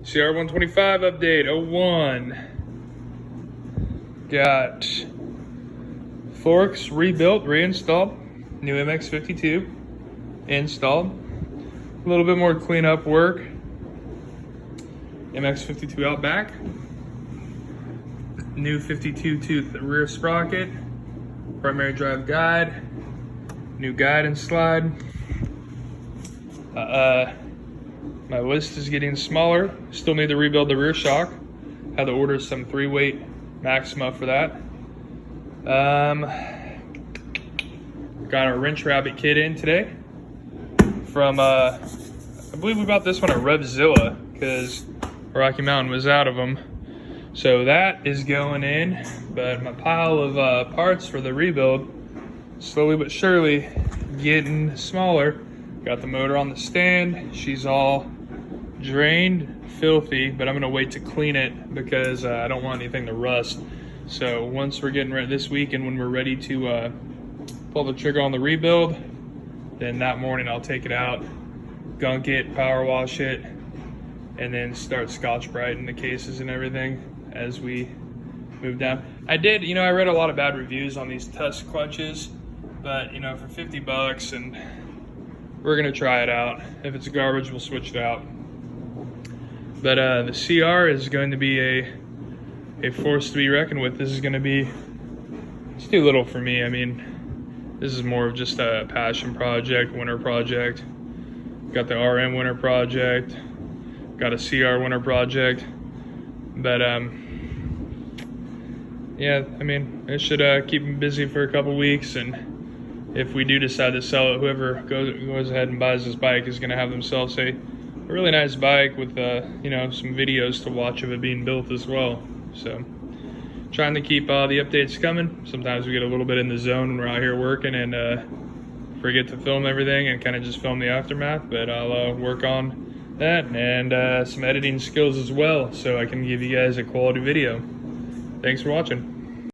cr125 update 01. Got forks rebuilt, reinstalled. New MX52 installed. A little bit more cleanup work. MX52 out back. New 52 tooth rear sprocket. Primary drive guide. New guide and slide. My list is getting smaller. Still need to rebuild the rear shock. Had to order some 3-weight Maxima for that. Got our wrench rabbit kit in today from I believe we bought this one at Revzilla because Rocky Mountain was out of them. So that is going in, but my pile of parts for the rebuild slowly but surely getting smaller. Got the motor on the stand. She's all drained, filthy, but I'm gonna wait to clean it because I don't want anything to rust. So once we're getting ready this week and when we're ready to pull the trigger on the rebuild, then that morning I'll take it out, gunk it, power wash it, and then start Scotch-Brighting the cases and everything as we move down. I read a lot of bad reviews on these Tusk clutches, but for 50 bucks, and we're gonna try it out. If it's garbage, we'll switch it out. But the CR is going to be a force to be reckoned with. This is gonna be, it's too little for me. I mean, this is more of just a passion project, winter project. Got the RM winter project, got a CR winter project. But yeah, I mean, it should keep me busy for a couple weeks, and if we do decide to sell it, whoever goes ahead and buys this bike is gonna have themselves a really nice bike with some videos to watch of it being built as well. So trying to keep the updates coming. Sometimes we get a little bit in the zone when we're out here working and forget to film everything and kind of just film the aftermath, but I'll work on that and some editing skills as well so I can give you guys a quality video. Thanks for watching.